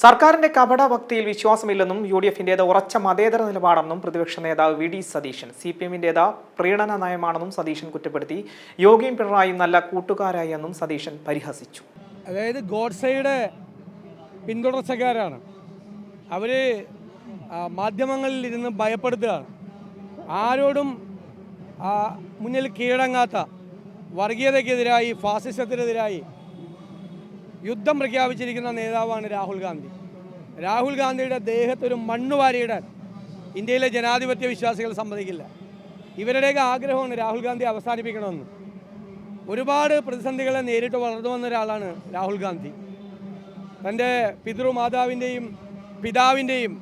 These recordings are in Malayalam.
സർക്കാരിന്റെ കപടഭക്തിയിൽ വിശ്വാസമില്ലെന്നും UDF-ന്റേത് ഉറച്ച മതേതര നിലപാടെന്നും പ്രതിപക്ഷ നേതാവ് വി ഡി സതീശൻ. CPM-ന്റേത് പ്രീണന നയമാണെന്നും സതീശൻ കുറ്റപ്പെടുത്തി. യോഗിയും പിണറായിയും നല്ല കൂട്ടുകാരായി എന്നും സതീശൻ പരിഹസിച്ചു. അതായത് ഗോഡ്സെയുടെ പിന്തുടർച്ചക്കാരാണ് അവർ. മാധ്യമങ്ങളിൽ ഇരുന്ന് ഭയപ്പെടുത്തുകയാണ്. ആരോടും മുന്നിൽ കീഴടങ്ങാത്ത, വർഗീയതയ്ക്കെതിരായി, ഫാസിസത്തിനെതിരായി യുദ്ധം പ്രഖ്യാപിച്ചിരിക്കുന്ന നേതാവാണ് രാഹുൽ ഗാന്ധി. രാഹുൽ ഗാന്ധിയുടെ ദേഹത്തൊരു മണ്ണ് വാരിയിടാൻ ഇന്ത്യയിലെ ജനാധിപത്യ വിശ്വാസികൾ സമ്മതിക്കില്ല. ഇവരുടെയൊക്കെ ആഗ്രഹമാണ് രാഹുൽ ഗാന്ധി അവസാനിപ്പിക്കണമെന്ന്. ഒരുപാട് പ്രതിസന്ധികളെ നേരിട്ട് വളർന്നു വന്ന ഒരാളാണ് രാഹുൽ ഗാന്ധി. തൻ്റെ പിതൃമാതാവിൻ്റെയും പിതാവിൻ്റെയും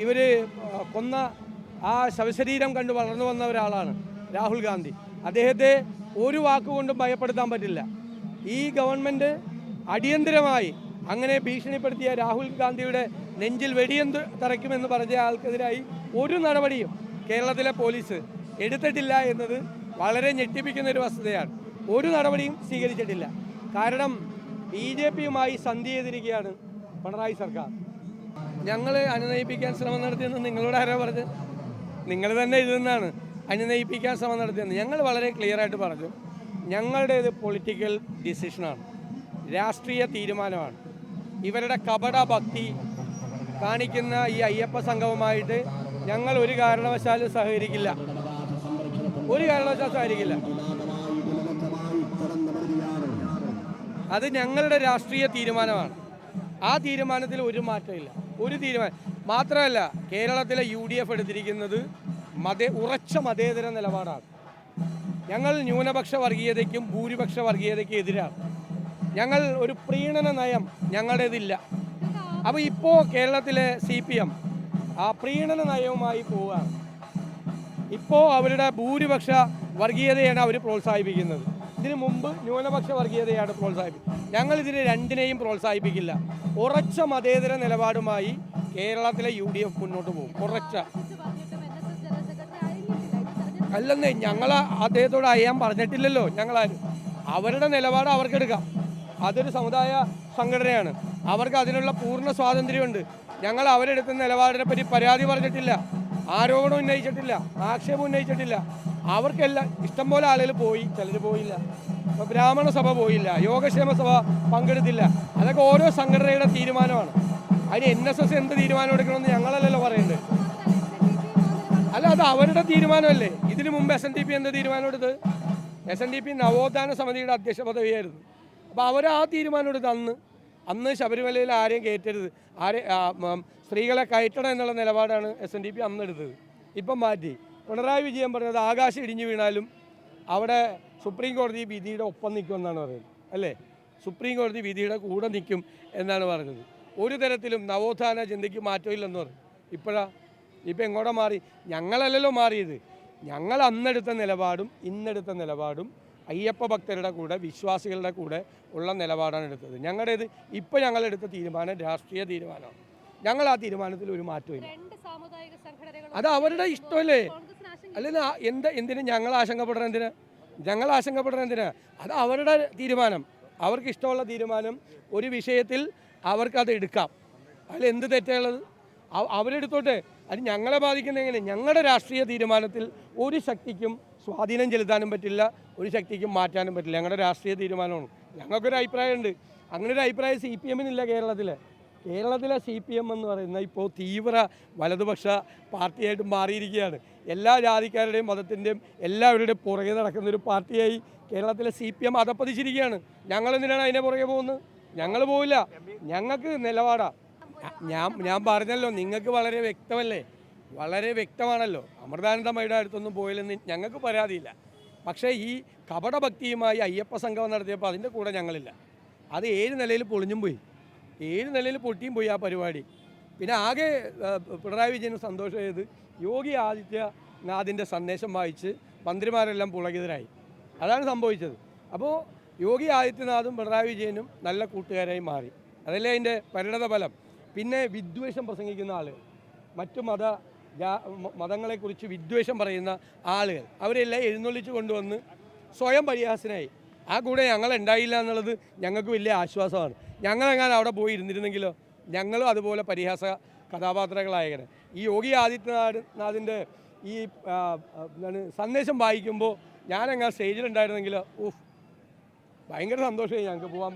ഇവർ കൊന്ന ആ ശവശരീരം കണ്ട് വളർന്നു വന്ന ഒരാളാണ് രാഹുൽ ഗാന്ധി. അദ്ദേഹത്തെ ഒരു വാക്കുകൊണ്ടും ഭയപ്പെടുത്താൻ പറ്റില്ല. ഈ ഗവൺമെൻറ് അടിയന്തരമായി അങ്ങനെ ഭീഷണിപ്പെടുത്തിയ രാഹുൽ ഗാന്ധിയുടെ നെഞ്ചിൽ വെടിയെന്ത് തറയ്ക്കുമെന്ന് പറഞ്ഞ ആൾക്കെതിരായി ഒരു നടപടിയും കേരളത്തിലെ പോലീസ് എടുത്തിട്ടില്ല എന്നത് വളരെ ഞെട്ടിപ്പിക്കുന്ന ഒരു വസ്തുതയാണ്. ഒരു നടപടിയും സ്വീകരിച്ചിട്ടില്ല. കാരണം BJP-യുമായി സന്ധി ചെയ്തിരിക്കുകയാണ് പിണറായി സർക്കാർ. ഞങ്ങൾ അനുനയിപ്പിക്കാൻ ശ്രമം നടത്തിയെന്ന് നിങ്ങളോട് ആരാ പറഞ്ഞത്? നിങ്ങൾ തന്നെ എഴുതുന്നതാണ് അനുനയിപ്പിക്കാൻ ശ്രമം നടത്തിയെന്ന്. ഞങ്ങൾ വളരെ ക്ലിയറായിട്ട് പറഞ്ഞു, ഞങ്ങളുടേത് പൊളിറ്റിക്കൽ ഡിസിഷനാണ്, രാഷ്ട്രീയ തീരുമാനമാണ്. ഇവരുടെ കപട ഭക്തി കാണിക്കുന്ന ഈ അയ്യപ്പ സംഘവുമായിട്ട് ഞങ്ങൾ ഒരു കാരണവശാലും സഹകരിക്കില്ല. ഒരു കാരണവശാലും സഹകരിക്കില്ല. അത് ഞങ്ങളുടെ രാഷ്ട്രീയ തീരുമാനമാണ്. ആ തീരുമാനത്തിൽ ഒരു മാറ്റമില്ല. ഒരു തീരുമാനം മാത്രമല്ല, കേരളത്തിലെ UDF എടുത്തിരിക്കുന്നത് ഉറച്ച മതേതര നിലപാടാണ്. ഞങ്ങൾ ന്യൂനപക്ഷ വർഗീയതയ്ക്കും ഭൂരിപക്ഷ വർഗീയതയ്ക്കും എതിരാണ്. ഞങ്ങൾ ഒരു പ്രീണന നയം ഞങ്ങളുടേതില്ല. അപ്പോൾ ഇപ്പോൾ കേരളത്തിലെ CPM ആ പ്രീണന നയവുമായി പോവുകയാണ്. ഇപ്പോൾ അവരുടെ ഭൂരിപക്ഷ വർഗീയതയാണ് അവർ പ്രോത്സാഹിപ്പിക്കുന്നത്. ഇതിനു മുമ്പ് ന്യൂനപക്ഷ വർഗീയതയാണ് പ്രോത്സാഹിപ്പിക്കുന്നത്. ഞങ്ങൾ ഇതിനെ രണ്ടിനെയും പ്രോത്സാഹിപ്പിക്കില്ല. ഉറച്ച മതേതര നിലപാടുമായി കേരളത്തിലെ UDF മുന്നോട്ട് പോകും. ഉറച്ച അല്ലെന്നേ, ഞങ്ങൾ അദ്ദേഹത്തോട് അയ്യാൻ പറഞ്ഞിട്ടില്ലല്ലോ. ഞങ്ങളാരും അവരുടെ നിലപാട് അവർക്കെടുക്കാം. അതൊരു സമുദായ സംഘടനയാണ്, അവർക്ക് അതിനുള്ള പൂർണ്ണ സ്വാതന്ത്ര്യമുണ്ട്. ഞങ്ങൾ അവരെടുത്ത നിലപാടിനെ പറ്റി പരാതി പറഞ്ഞിട്ടില്ല, ആരോപണം ഉന്നയിച്ചിട്ടില്ല, ആക്ഷേപം ഉന്നയിച്ചിട്ടില്ല. അവർക്കെല്ലാം ഇഷ്ടംപോലെ ആളുകൾ പോയി, ചിലർ പോയില്ല. ഇപ്പോൾ ബ്രാഹ്മണ സഭ പോയില്ല, യോഗക്ഷേമ സഭ പങ്കെടുത്തില്ല. അതൊക്കെ ഓരോ സംഘടനയുടെ തീരുമാനമാണ്. അതിന് NSS എന്ത് തീരുമാനം എടുക്കണമെന്ന് ഞങ്ങളല്ലല്ലോ പറയേണ്ടത്. അല്ല, അത് അവരുടെ തീരുമാനമല്ലേ. ഇതിനു മുമ്പ് SNDP എന്ത് തീരുമാനം എടുത്ത്? SNDP നവോത്ഥാന സമിതിയുടെ അധ്യക്ഷ പദവിയായിരുന്നു. അപ്പോൾ അവർ ആ തീരുമാനം എടുത്ത് അന്ന് ശബരിമലയിൽ ആരെയും കയറ്റരുത്, സ്ത്രീകളെ കയറ്റണം എന്നുള്ള നിലപാടാണ് SNDP അന്ന് എടുത്തത്. ഇപ്പം മാറ്റി. പിണറായി വിജയൻ പറഞ്ഞത് ആകാശം ഇടിഞ്ഞു വീണാലും അവിടെ സുപ്രീം കോടതി വിധിയുടെ ഒപ്പം നിൽക്കുമെന്നാണ് പറയുന്നത്, അല്ലേ? സുപ്രീം കോടതി വിധിയുടെ കൂടെ നിൽക്കും എന്നാണ് പറഞ്ഞത്. ഒരു തരത്തിലും നവോത്ഥാന ചിന്തയ്ക്ക് മാറ്റമില്ലെന്ന് പറഞ്ഞു. ഇപ്പം എങ്ങോട്ടാ മാറി? ഞങ്ങളല്ലല്ലോ മാറിയത്. ഞങ്ങൾ അന്നെടുത്ത നിലപാടും ഇന്നെടുത്ത നിലപാടും അയ്യപ്പ ഭക്തരുടെ കൂടെ, വിശ്വാസികളുടെ കൂടെ ഉള്ള നിലപാടാണ് എടുത്തത്. ഞങ്ങളുടേത് ഇപ്പോൾ ഞങ്ങളെടുത്ത തീരുമാനം രാഷ്ട്രീയ തീരുമാനമാണ്. ഞങ്ങൾ ആ തീരുമാനത്തിൽ ഒരു മാറ്റമില്ല. അത് അവരുടെ ഇഷ്ടമല്ലേ? അല്ലെങ്കിൽ എന്തിനാ ഞങ്ങൾ ആശങ്കപ്പെടണം എന്തിനാ? അത് അവരുടെ തീരുമാനം. അവർക്ക് ഇഷ്ടമുള്ള തീരുമാനം ഒരു വിഷയത്തിൽ അവർക്കത് എടുക്കാം. അതിൽ എന്ത് തെറ്റുള്ളത്? അവരെടുത്തോട്ടെ. അത് ഞങ്ങളെ ബാധിക്കുന്ന എങ്ങനെ? ഞങ്ങളുടെ രാഷ്ട്രീയ തീരുമാനത്തിൽ ഒരു ശക്തിക്കും സ്വാധീനം ചെലുത്താനും പറ്റില്ല, ഒരു ശക്തിക്കും മാറ്റാനും പറ്റില്ല. ഞങ്ങളുടെ രാഷ്ട്രീയ തീരുമാനമാണ്. ഞങ്ങൾക്കൊരു അഭിപ്രായമുണ്ട്. അങ്ങനെ ഒരു അഭിപ്രായം CPM-നില്ല. കേരളത്തിലെ CPM എന്ന് പറയുന്ന ഇപ്പോൾ തീവ്ര വലതുപക്ഷ പാർട്ടിയായിട്ട് മാറിയിരിക്കുകയാണ്. എല്ലാ ജാതിക്കാരുടെയും മതത്തിൻ്റെയും എല്ലാവരുടെയും പുറകെ നടക്കുന്നൊരു പാർട്ടിയായി കേരളത്തിലെ CPM അധപ്പതിച്ചിരിക്കുകയാണ്. ഞങ്ങളെന്തിനാണ് അതിൻ്റെ പുറകെ പോകുന്നത്? ഞങ്ങൾ പോവില്ല. ഞങ്ങൾക്ക് നിലപാടാണ്. ഞാൻ പറഞ്ഞല്ലോ, നിങ്ങൾക്ക് വളരെ വ്യക്തമല്ലേ, വളരെ വ്യക്തമാണല്ലോ. അമൃതാനന്ദമയുടെ അടുത്തൊന്നും പോയില്ലെന്ന് ഞങ്ങൾക്ക് പരാതിയില്ല. പക്ഷേ ഈ കപടഭക്തിയുമായി അയ്യപ്പ സംഗമം നടത്തിയപ്പോൾ അതിൻ്റെ കൂടെ ഞങ്ങളില്ല. അത് 7 നിലയിൽ പൊളിഞ്ഞും പോയി, 7 നിലയിൽ പൊട്ടിയും പോയി ആ പരിപാടി. പിന്നെ ആകെ പിണറായി വിജയന് സന്തോഷമായത് യോഗി ആദിത്യനാഥിൻ്റെ സന്ദേശം വായിച്ച് മന്ത്രിമാരെല്ലാം പുളകിതരായി. അതാണ് സംഭവിച്ചത്. അപ്പോൾ യോഗി ആദിത്യനാഥും പിണറായി വിജയനും നല്ല കൂട്ടുകാരായി മാറി. അതല്ലേ അതിൻ്റെ പരിണത ഫലം. പിന്നെ വിദ്വേഷം പ്രസംഗിക്കുന്ന ആളുകൾ, മറ്റു മതങ്ങളെക്കുറിച്ച് വിദ്വേഷം പറയുന്ന ആളുകൾ, അവരെല്ലാം എഴുന്നള്ളിച്ച് കൊണ്ടുവന്ന് സ്വയം പരിഹാസനായി. ആ കൂടെ ഞങ്ങളുണ്ടായില്ല എന്നുള്ളത് ഞങ്ങൾക്ക് വലിയ ആശ്വാസമാണ്. ഞങ്ങളെങ്ങാനും അവിടെ പോയി ഇരുന്നിരുന്നെങ്കിലോ, ഞങ്ങളും അതുപോലെ പരിഹാസ കഥാപാത്രങ്ങളായകനെ. ഈ യോഗി ആദിത്യനാഥിൻ്റെ ഈ എന്താണ് സന്ദേശം വായിക്കുമ്പോൾ ഞാനങ്ങനെ സ്റ്റേജിലുണ്ടായിരുന്നെങ്കിൽ ഭയങ്കര സന്തോഷമായി ഞങ്ങൾക്ക് പോകാൻ